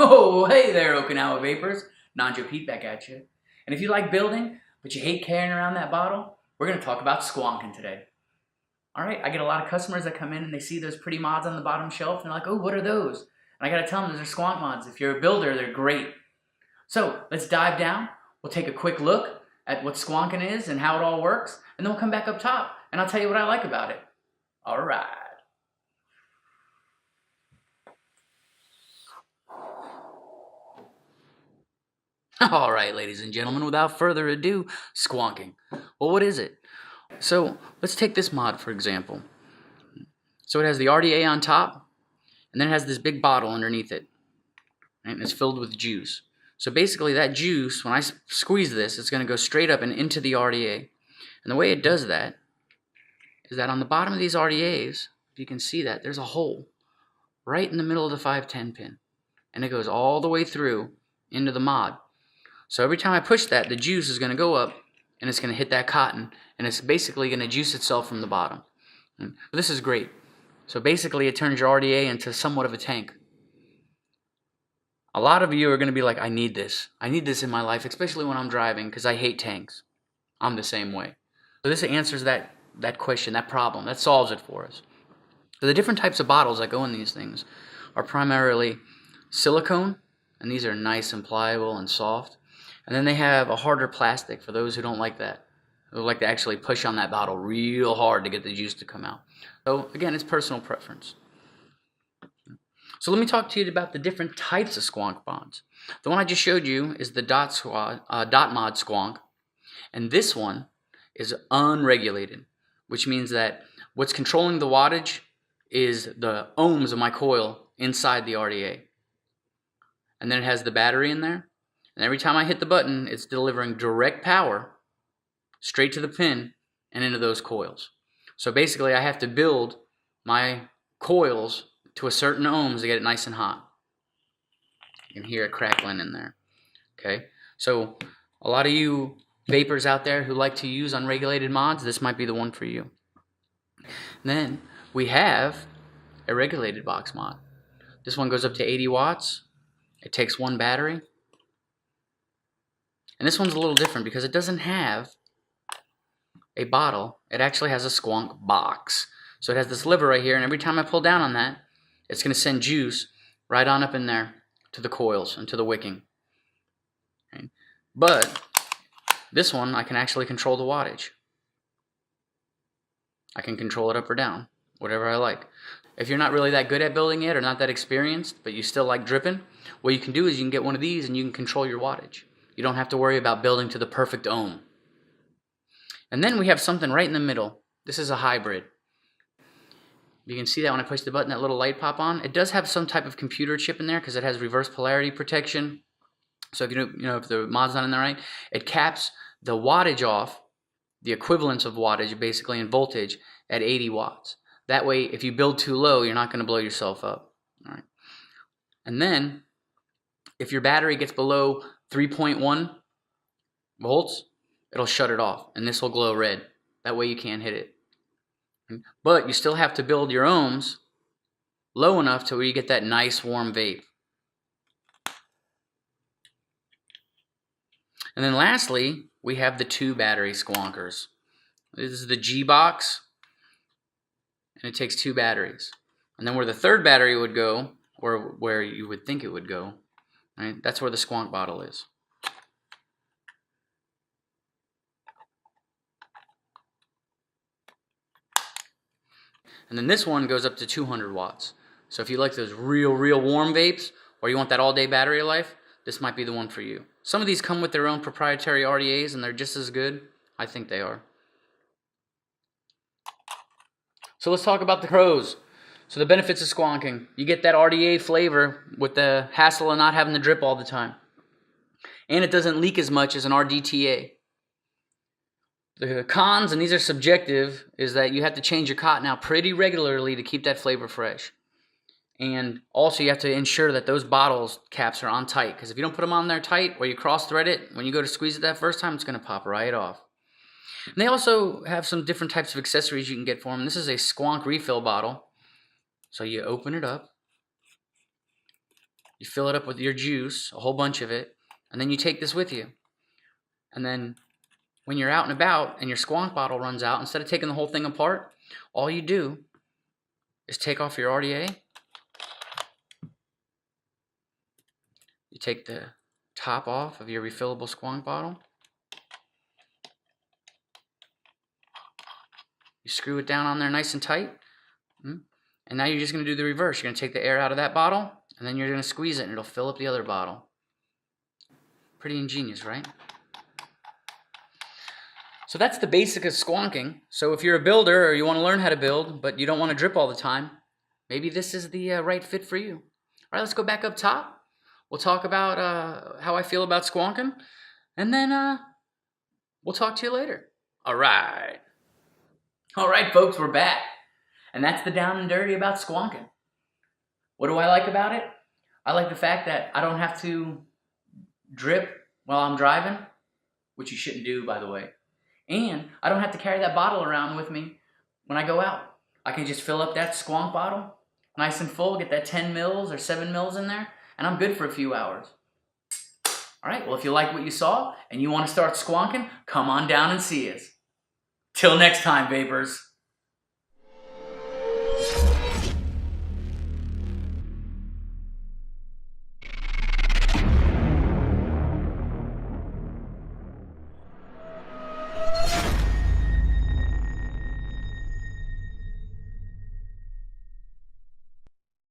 Oh, hey there, Okinawa Vapors. Nanjo Pete back at you. And if you like building, but you hate carrying around that bottle, we're going to talk about squonking today. Alright, I get a lot of customers that come in and they see those pretty mods on the bottom shelf and they're like, oh, what are those? And I got to tell them those are Squonk mods. If you're a builder, they're great. So, let's dive down. We'll take a quick look at what squonking is and how it all works, and then we'll come back up top and I'll tell you what I like about it. Alright. Alright, ladies and gentlemen, without further ado, squonking. Well, what is it? So, let's take this mod for example. So it has the RDA on top, and then it has this big bottle underneath it. And it's filled with juice. So basically that juice, when I squeeze this, it's going to go straight up and into the RDA. And the way it does that is that on the bottom of these RDAs, if you can see that, there's a hole right in the middle of the 510 pin. And it goes all the way through into the mod. So every time I push that, the juice is going to go up and it's going to hit that cotton, and it's basically going to juice itself from the bottom. But this is great. So basically it turns your RDA into somewhat of a tank. A lot of you are going to be like, I need this. I need this in my life, especially when I'm driving, because I hate tanks. I'm the same way. So this answers that question, that problem. That solves it for us. So the different types of bottles that go in these things are primarily silicone, and these are nice and pliable and soft. And then they have a harder plastic for those who don't like that. Who like to actually push on that bottle real hard to get the juice to come out. So again, it's personal preference. So let me talk to you about the different types of squonk mods. The one I just showed you is the dot mod squonk. And this one is unregulated, which means that what's controlling the wattage is the ohms of my coil inside the RDA. And then it has the battery in there. And every time I hit the button, it's delivering direct power straight to the pin and into those coils. So basically, I have to build my coils to a certain ohms to get it nice and hot. You can hear it crackling in there. Okay, so a lot of you vapors out there who like to use unregulated mods, this might be the one for you. And then we have a regulated box mod. This one goes up to 80 watts. It takes one battery. And this one's a little different because it doesn't have a bottle. It actually has a squonk box. So it has this lever right here, and every time I pull down on that, it's going to send juice right on up in there to the coils and to the wicking. Okay. But this one, I can actually control the wattage. I can control it up or down, whatever I like. If you're not really that good at building it or not that experienced, but you still like dripping, what you can do is you can get one of these and you can control your wattage. You don't have to worry about building to the perfect ohm. And then we have something right in the middle. This is a hybrid. You can see that when I push the button, that little light pop on. It does have some type of computer chip in there because it has reverse polarity protection. So if if the mod's not in there right, it caps the wattage off, the equivalence of wattage basically in voltage at 80 watts. That way, if you build too low, you're not going to blow yourself up. All right. And then, if your battery gets below 3.1 volts, it'll shut it off, and this will glow red. That way you can't hit it. But you still have to build your ohms low enough to where you get that nice warm vape. And then lastly, we have the 2 battery squonkers. This is the G box, and it takes 2 batteries. And then where the 3rd battery would go, or where you would think it would go, right, that's where the squonk bottle is. And then this one goes up to 200 watts. So if you like those real warm vapes, or you want that all-day battery life, this might be the one for you. Some of these come with their own proprietary RDAs, and they're just as good. I think they are. So let's talk about the pros. So the benefits of squonking. You get that RDA flavor with the hassle of not having to drip all the time. And it doesn't leak as much as an RDTA. The cons, and these are subjective, is that you have to change your cotton out pretty regularly to keep that flavor fresh. And also you have to ensure that those bottles caps are on tight, because if you don't put them on there tight or you cross thread it, when you go to squeeze it that first time, it's going to pop right off. And they also have some different types of accessories you can get for them. This is a Squonk refill bottle. So you open it up. You fill it up with your juice, a whole bunch of it, and then you take this with you. And then when you're out and about and your Squonk bottle runs out, instead of taking the whole thing apart, all you do is take off your RDA. You take the top off of your refillable Squonk bottle. You screw it down on there nice and tight. And now you're just going to do the reverse. You're going to take the air out of that bottle, and then you're going to squeeze it, and it'll fill up the other bottle. Pretty ingenious, right? So that's the basic of squonking. So if you're a builder or you want to learn how to build, but you don't want to drip all the time, maybe this is the right fit for you. All right, let's go back up top. We'll talk about how I feel about squonking, and then we'll talk to you later. All right. All right, folks, we're back. And that's the down and dirty about squonking. What do I like about it? I like the fact that I don't have to drip while I'm driving, which you shouldn't do, by the way. And I don't have to carry that bottle around with me when I go out. I can just fill up that Squonk bottle, nice and full, get that 10 mils or 7 mils in there, and I'm good for a few hours. All right, well, if you like what you saw and you want to start squonking, come on down and see us. Till next time, vapors.